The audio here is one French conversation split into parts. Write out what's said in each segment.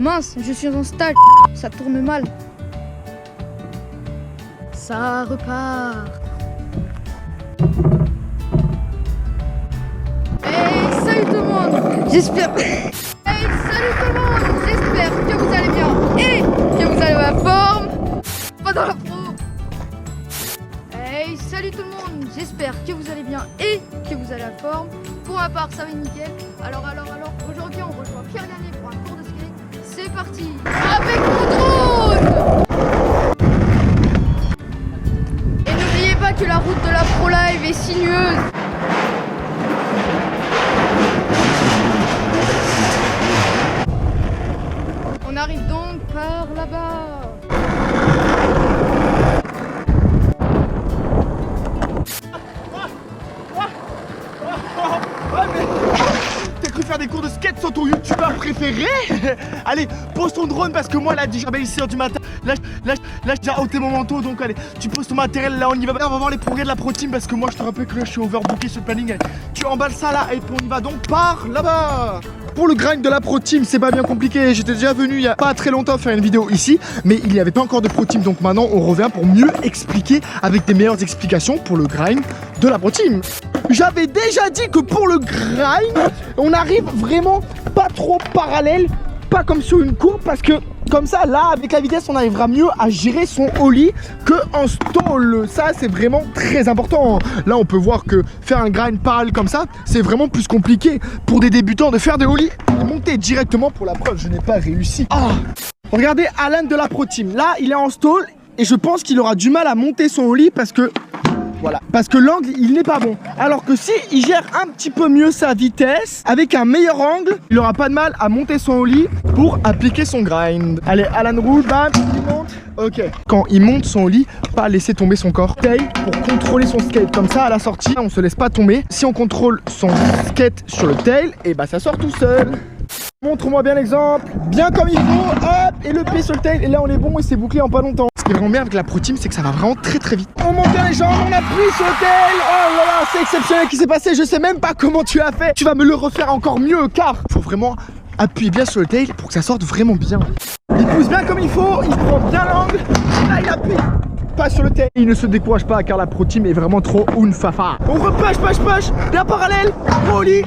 Mince, je suis en stage, ça tourne mal. Ça repart. Hey, salut tout le monde. J'espère... Hey, salut tout le monde. J'espère que vous allez bien et que vous avez la forme. Pas dans la pro. Hey, salut tout le monde. J'espère que vous allez bien et que vous avez la forme. Pour ma part, ça va nickel. Alors, aujourd'hui, on rejoint Pierre Garnier pour un cours de skate. C'est parti. Avec mon drone. Et n'oubliez pas que la route de la Pro Live est sinueuse. On arrive donc par là-bas. T'as cru faire des cours de skate sur ton youtubeur préféré? Allez, pose ton drone parce que moi là déjà 6h du matin. Là j'ai déjà ôté mon manteau, donc allez, tu poses ton matériel, là on y va. Là, on va voir les progrès de la pro team parce que moi je te rappelle que là je suis overbooké sur le planning. Allez, tu emballes ça là et puis on y va donc par là-bas. Pour le grind de la pro team, c'est pas bien compliqué. J'étais déjà venu il y a pas très longtemps faire une vidéo ici, mais il n'y avait pas encore de pro team, donc maintenant on revient pour mieux expliquer avec des meilleures explications pour le grind de la pro team. J'avais déjà dit que pour le grind, on arrive vraiment pas trop parallèle, pas comme sur une courbe, parce que comme ça, là, avec la vitesse, on arrivera mieux à gérer son ollie que en stall. Ça, c'est vraiment très important. Là, on peut voir que faire un grind parallèle comme ça, c'est vraiment plus compliqué pour des débutants de faire des ollies et monter directement. Pour la preuve, je n'ai pas réussi. Ah, regardez Alan de la Pro Team. Là, il est en stall et je pense qu'il aura du mal à monter son ollie parce que... Voilà, parce que l'angle il n'est pas bon. Alors que si il gère un petit peu mieux sa vitesse, avec un meilleur angle, il aura pas de mal à monter son ollie pour appliquer son grind. Allez, Alan roule, bam, il monte. Ok. Quand il monte son ollie, pas laisser tomber son corps. Tail pour contrôler son skate. Comme ça, à la sortie, on se laisse pas tomber. Si on contrôle son skate sur le tail, et bah ça sort tout seul. Montre-moi bien l'exemple, bien comme il faut, hop, et le pied sur le tail, et là on est bon et c'est bouclé en pas longtemps. Ce qui est vraiment bien avec la Pro Team, c'est que ça va vraiment très très vite. On monte bien les jambes, on appuie sur le tail, oh là là, c'est exceptionnel ce qui s'est passé, je sais même pas comment tu as fait. Tu vas me le refaire encore mieux, car faut vraiment appuyer bien sur le tail pour que ça sorte vraiment bien. Il pousse bien comme il faut, il prend bien l'angle, là il appuie. Pas sur le tail. Il ne se décourage pas car la Pro Team est vraiment trop unfafa. On repush, push, bien parallèle, rolly.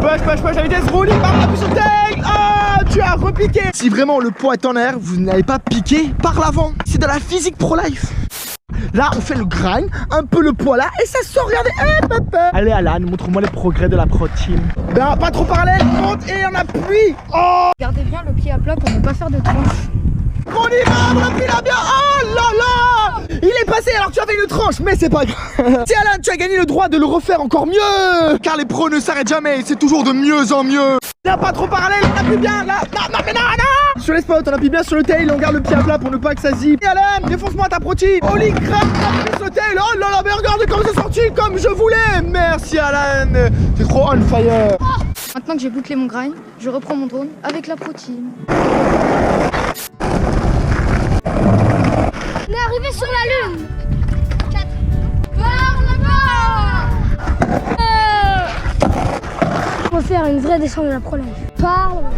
Push, la vitesse, rolling, appuie sur le tail. Ah, tu as repiqué. Si vraiment le poids est en air, vous n'allez pas piquer par l'avant. C'est de la physique pro life. Là, on fait le grind, un peu le poids là, et ça sort, regardez. Allez, Alan, montre-moi les progrès de la Pro Team. Ben, pas trop parallèle, monte et on appuie. Oh, Gardez bien le pied à plat pour ne pas faire de tranche. on y va, on appuie là bien. Oh là là, il est passé alors tu as fait une tranche, mais c'est pas grave. Si Alan, tu as gagné le droit de le refaire encore mieux, car les pros ne s'arrêtent jamais, c'est toujours de mieux en mieux. Là, pas trop parallèle, on appuie bien, là, non. Sur les spots, on appuie bien sur le tail, on garde le pied à plat pour ne pas que ça zip. Et Alan, défonce-moi ta Pro Team. Oli, grave, appuie sur le tail, oh là là, mais regarde comme c'est sorti, comme je voulais. Merci Alan, t'es trop on fire. Maintenant que j'ai bouclé mon grind, je reprends mon drone avec la Pro Team. On est arrivé sur la lune. 4. Par là-bas. On va faire une vraie descente de la Pro Live. Par là-bas.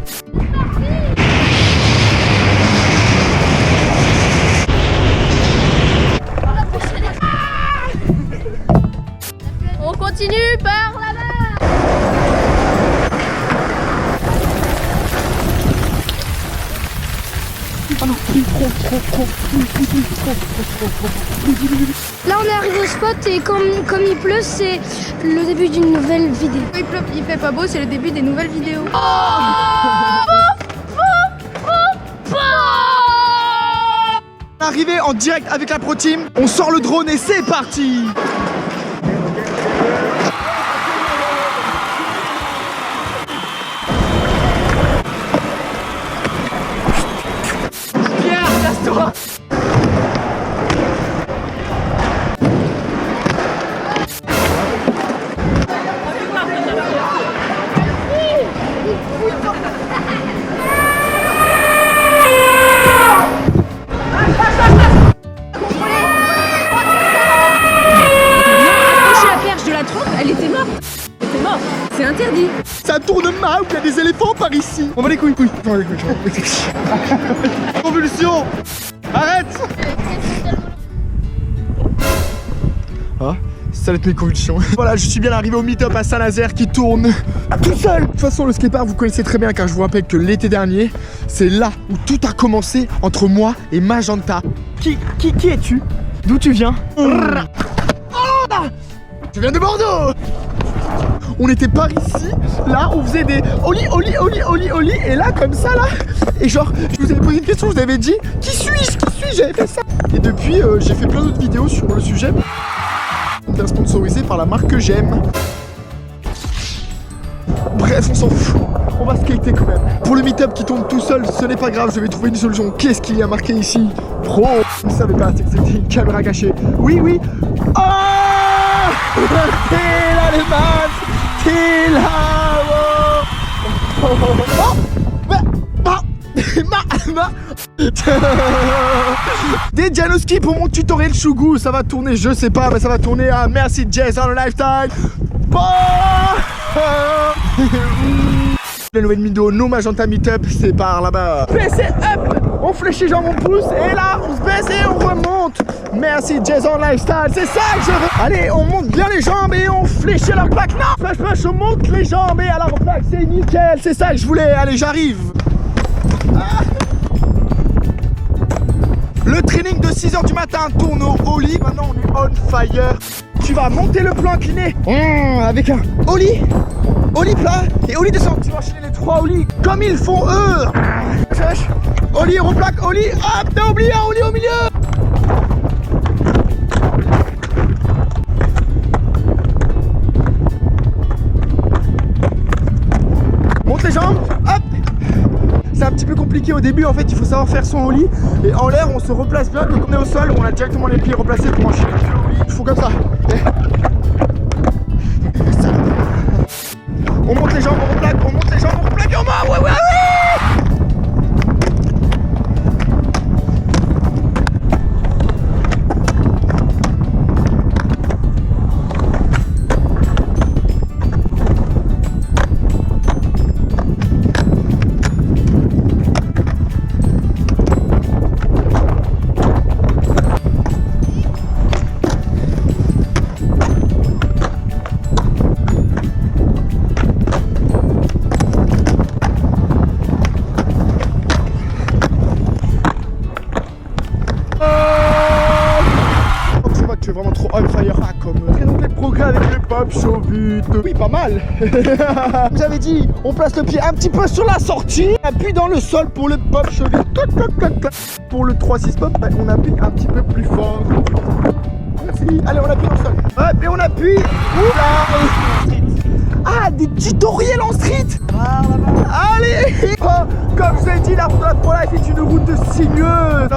On continue par là-bas. Là on est arrivé au spot et comme il pleut, c'est le début d'une nouvelle vidéo. Il pleut, il fait pas beau, c'est le début des nouvelles vidéos. Arrivé en direct avec la Pro Team, on sort le drone et c'est parti. Pierre, casse-toi. ici. On va les couilles. On va les couilles. Convulsion. Arrête. Ah, ça va être mes convulsions. Voilà, je suis bien arrivé au meet-up à Saint-Nazaire qui tourne tout seul. De toute façon, le skatepark, vous connaissez très bien car je vous rappelle que l'été dernier, c'est là où tout a commencé entre moi et Magenta. Qui es-tu? D'où tu viens? Je viens de Bordeaux. On était par ici, là, on faisait des oli, et là, comme ça, là. Et genre, je vous avais posé une question, je vous avais dit, qui suis-je? J'avais fait ça. Et depuis, j'ai fait plein d'autres vidéos sur le sujet. Bien sponsorisé par la marque que j'aime. Bref, on s'en fout. On va skater quand même. Pour le meet-up qui tourne tout seul, ce n'est pas grave, je vais trouver une solution. Qu'est-ce qu'il y a marqué ici? Pro. Vous ne savez pas, c'est que c'était une caméra cachée. Oui. Oh, t'es là les masses. T'es là. Des Janoski pour mon tutoriel Chougou. Ça va tourner, je sais pas, mais ça va tourner à merci Jason Lifetime. La nouvelle vidéo No Magenta Meetup, c'est par là-bas. PC up. On fléchit genre on pousse et là on se baisse et on remonte. Merci Jason Lifestyle, c'est ça que je veux. Allez, on monte bien les jambes et on fléchit la plaque. Non, flash, on monte les jambes et à la plaque, c'est nickel. C'est ça que je voulais. Allez, j'arrive. Le training de 6h du matin tourne au ollie. Maintenant on est on fire. Tu vas monter le plan incliné avec un ollie plat et ollie descend. Tu vas enchaîner les 3 ollies comme ils font eux. Ollie, replaque, ollie, hop, t'as oublié un ollie au milieu. Monte les jambes, hop. C'est un petit peu compliqué au début, en fait il faut savoir faire son ollie. Et en l'air on se replace bien, quand on est au sol on a directement les pieds replacés pour enchaîner le ollie. Il faut comme ça. On monte les jambes, on replaque et on monte. Ouais. Tu es vraiment trop on fire comme. Et donc les progrès avec le pop show vite. Oui, pas mal. Vous avez dit, on place le pied un petit peu sur la sortie, appuie dans le sol pour le pop show vite. Pour le 3-6 pop, on appuie un petit peu plus fort. Merci. Allez, on appuie dans le sol. Hop, et on appuie. Oula. Ah, des tutoriels en street. Allez. Comme je vous ai dit, la route de la Pro Life est une route de sinueux.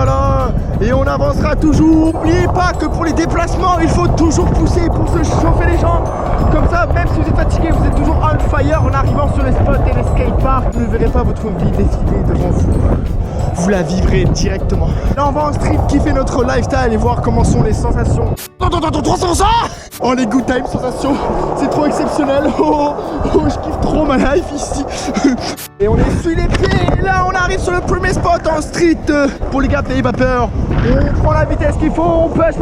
Et on avancera toujours. N'oubliez pas que pour les déplacements, il faut toujours pousser pour se chauffer les jambes. Comme ça, même si vous êtes fatigué, vous êtes toujours on fire en arrivant sur les spots et les skateparks. Vous ne verrez pas votre vie défiler devant vous. Vous la vivrez directement. Là, on va en street kiffer notre lifestyle et voir comment sont les sensations. 300. Oh, les good time sensations. C'est trop exceptionnel. Oh, je kiffe trop ma life ici. Et on essuie les pieds. Et là, on arrive sur le premier spot en street. Pour les gars, n'ayez pas peur. On prend la vitesse qu'il faut. On push.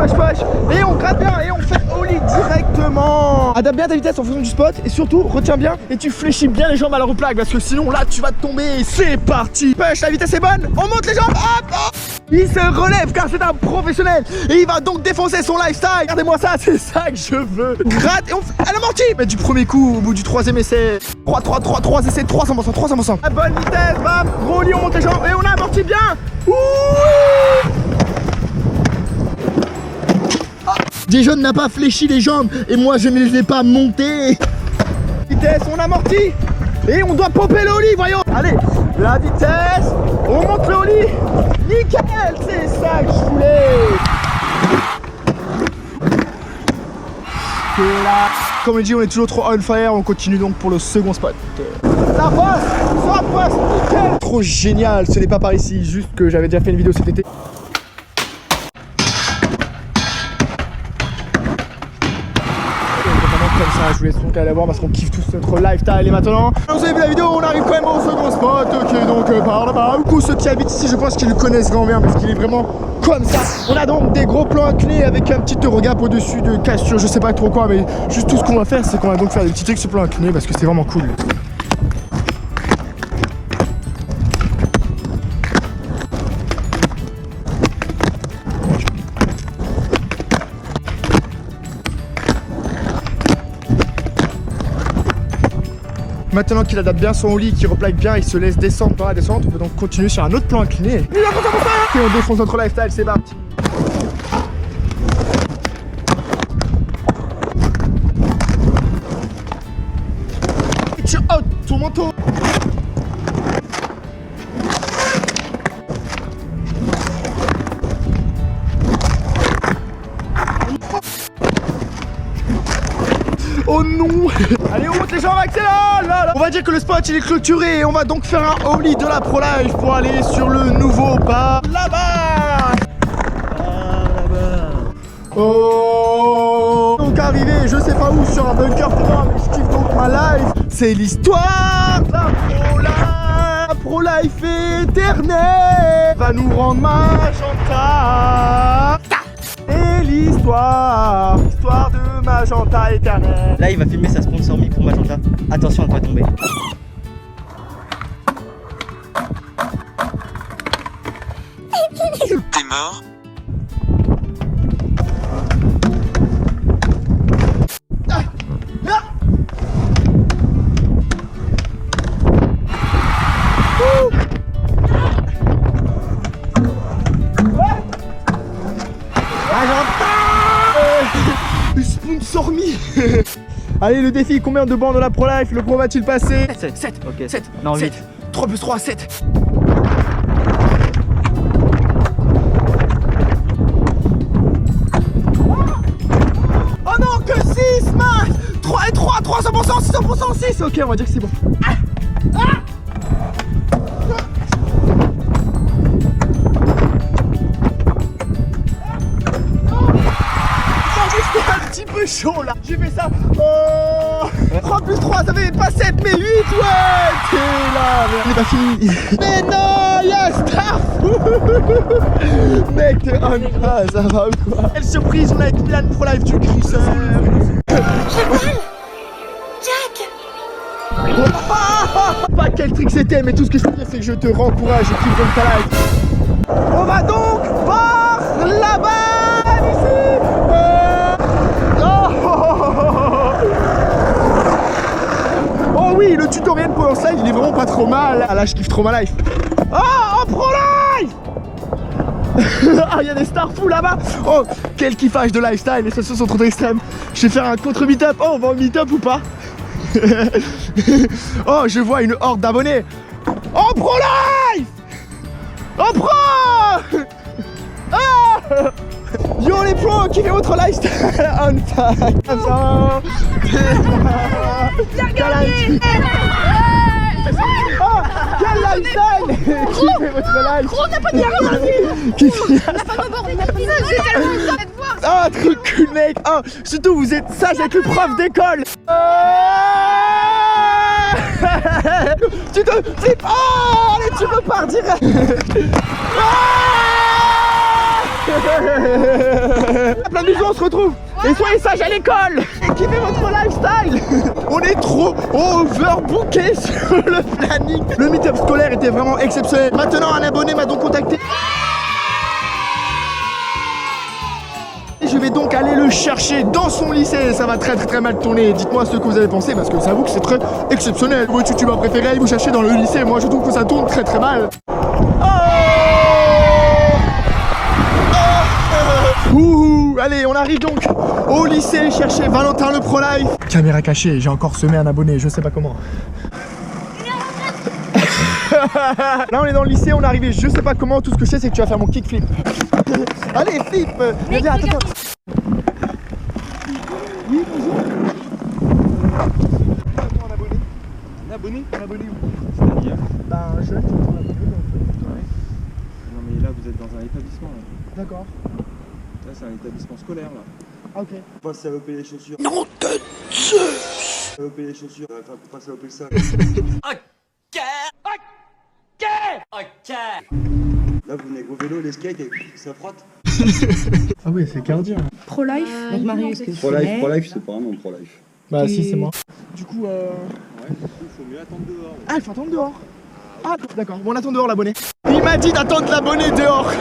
Et on gratte bien. Et on fait ollie directement. Adapte bien ta vitesse en fonction du spot. Et surtout, retiens bien. Et tu fléchis bien les jambes à la replaque. Parce que sinon, là, tu vas tomber. C'est parti. Push, la vitesse est bonne. On monte les jambes. Hop. Il se relève car c'est un professionnel. Et il va donc défoncer son lifestyle. Regardez-moi ça, c'est ça que je veux. Gratte et on fait à l'amorti. Mais du premier coup, au bout du 3e essai. 3 essais, 300%. À bonne vitesse, bam. Gros lit, on monte les jambes et on a amorti bien. Ouh. Jason n'a pas fléchi les jambes et moi je ne les ai pas montées. Vitesse, on amortit. Et on doit popper le ollie, voyons. Allez, la vitesse. On monte le ollie. Nickel, c'est ça que je voulais. Et là, comme je dis, on est toujours trop on fire. On continue donc pour le second spot. Ça passe, nickel. Trop génial, ce n'est pas par ici, juste que j'avais déjà fait une vidéo cet été. Comme ça, Je vous laisse donc aller la voir parce qu'on kiffe tous notre lifestyle. Et maintenant, vous avez vu la vidéo, on arrive quand même au second spot. Ok, donc par là-bas. Du coup, ceux qui habitent ici, je pense qu'ils le connaissent vraiment bien parce qu'il est vraiment comme ça. On a donc des gros plans inclinés avec un petit regard au-dessus de cassure, je sais pas trop quoi, mais juste tout ce qu'on va faire, c'est qu'on va donc faire des petits trucs sur plan incliné parce que c'est vraiment cool. Maintenant qu'il adapte bien son lit, qu'il replaque bien, il se laisse descendre dans la descente, on peut donc continuer sur un autre plan incliné. Et on défonce notre lifestyle, c'est parti. Tu out ton manteau. Oh non. Allez, on monte les jambes, accélère là. On va dire que le spot il est clôturé et on va donc faire un ollie de la Pro Life pour aller sur le nouveau bar là-bas. Oh. Donc arrivé, je sais pas où, sur un bunker pour moi, mais je kiffe donc ma life. C'est l'histoire de la Pro Life. La Pro Life éternelle va nous rendre Magenta. Et l'histoire de Magenta éternelle. Là, il va filmer sa sponsor me pour Magenta. Attention à ne pas tomber. T'es mort? Sponsor me. Allez, le défi, combien de bancs de la Pro Life le pro va-t-il passer? 7. Ok. 7. Non, 7. 8. 3 plus 3, 7. Oh non, que 6, man. 3 et 3, 300%, 600%, 6. Ok, on va dire que c'est bon. Un petit peu chaud là. J'ai fait ça. Oh, 3 plus 3, ça fait pas 7 mais 8. Ouais, t'es là. On est pas fini. Mais non, y'a Starf. Mec, t'es un gars, ça va ou quoi? Quelle surprise, on a avec Milan Pro Life du Griseur. Jack. Pas quel trick c'était, mais tout ce que je peux dire c'est que je te rencourage, je kiffe donc ta life. On va donc par là-bas, ici. Oh oui, le tutoriel pour un slide il est vraiment pas trop mal. Ah là je kiffe trop ma life. Oh, Pro Life. Ah, il y a des stars fous là-bas. Oh, quel kiffage de lifestyle, les sensations sont trop extrêmes. Je vais faire un contre meet-up. Oh, on va au meet-up ou pas? Oh, je vois une horde d'abonnés. Oh, Pro Life. Oh, Pro. Ah. Yo les pros, kiffez votre lifestyle. On fire. Oh, quel lifestyle. Kiffez votre life. On n'a pas dit rien. Kiffez. On n'a pas d'abordé. J'ai tellement envie de voir. Ah, trop cool mec. Oh, surtout vous êtes sage avec le prof d'école. Tu te... Oh, allez, tu repars direct. Plein de on se retrouve. Et soyez sages à l'école. Et kiffez votre lifestyle. On est trop overbooké sur le planning. Le meet-up scolaire était vraiment exceptionnel. Maintenant un abonné m'a donc contacté. Je vais donc aller le chercher dans son lycée. Ça va très mal tourner. Dites-moi ce que vous avez pensé parce que j'avoue que c'est très exceptionnel. Votre youtubeur préféré, il vous cherchez dans le lycée. Moi je trouve que ça tourne très mal. Ouh, allez, on arrive donc au lycée chercher Valentin le Pro Life. Caméra cachée, j'ai encore semé un abonné, je sais pas comment. Là on est dans le lycée, on est arrivé, je sais pas comment, tout ce que je sais c'est que tu vas faire mon kickflip. Allez, flip. Viens, attends. Oui, bonjour. Un abonné. Un abonné où? C'est-à-dire? Bah un jeune qui est un abonné. Non mais là vous êtes dans un établissement. D'accord. Là c'est un établissement scolaire là. Ok. Pas ça veut payer les chaussures. Non de Saloper les chaussures, enfin, faut pas saloper ça. Là, vous venez avec vos vélos, les skates, et ça frotte. Ah oui, c'est cardio. Pro-life. Donc Marius, qu'est-ce que tu fais? Pro-life, c'est pas vraiment pro-life. Bah si, c'est moi. Du coup, Ouais, du coup, il faut mieux attendre dehors. Ah, il faut attendre dehors. Ah, d'accord. Bon, on attend dehors l'abonné. Il m'a dit d'attendre l'abonné dehors.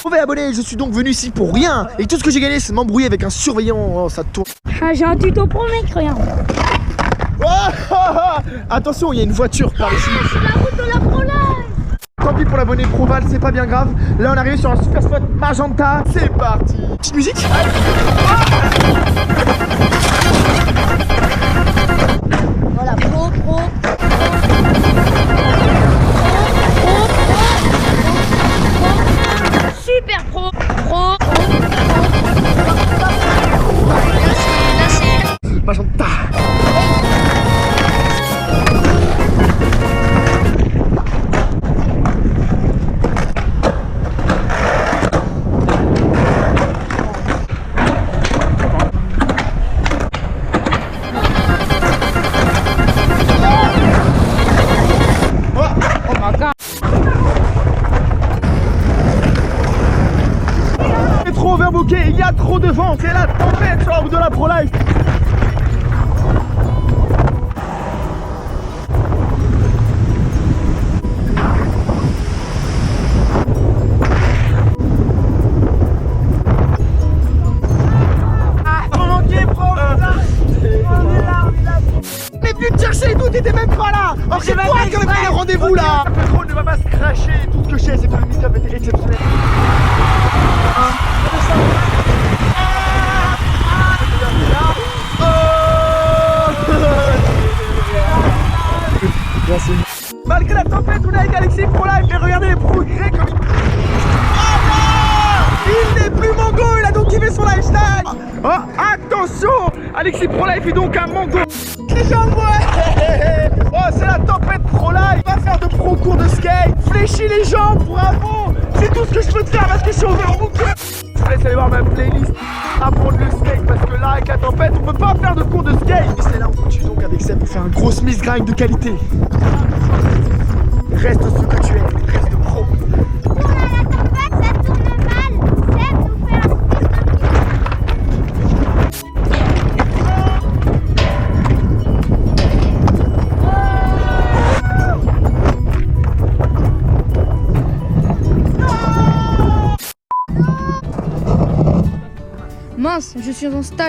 Mauvais abonné, je suis donc venu ici pour rien. Et tout ce que j'ai gagné, c'est de m'embrouiller avec un surveillant. Oh, ça tourne. Ah, j'ai un tuto pour mec, regarde. Oh, oh, oh. Attention, il y a une voiture par ici. C'est la route de la Pro-Life. Tant pis pour l'abonné Proval, c'est pas bien grave. Là, on arrive sur un super spot magenta. C'est parti. Petite musique. Voilà, pro. Super pro. Magenta. C'est trop overbooké, il y a trop de vent, c'est la tempête sur la route de la Pro-Life. On est venu te chercher et tout, t'étais même pas là. Alors c'est toi qui avais pris le rendez-vous là. Le pétrole ne va pas se cracher, tout ce que je sais c'est que le meet-up était exceptionnel. Merci. Malgré la tempête, on est avec Alexis Pro-Life et regardez les progrès comme il... Il n'est plus mango, il a donc kiffé son lifestyle. Oh, attention, Alexis Pro-Life est donc un mango. Les jambes, ouais. Oh, c'est la tempête Pro-Life. On va faire de pro cours de skate. Fléchis les jambes, bravo. C'est tout ce que je peux te faire parce que je suis overbooké. Je vous laisse aller voir ma playlist. Apprendre le skate parce que là, avec la tempête, on peut pas faire de cours de skate. Et c'est là où on continue donc avec Seb pour faire un gros Smith grind de qualité. Reste ce que tu es, reste pro. Mince, je suis en stage.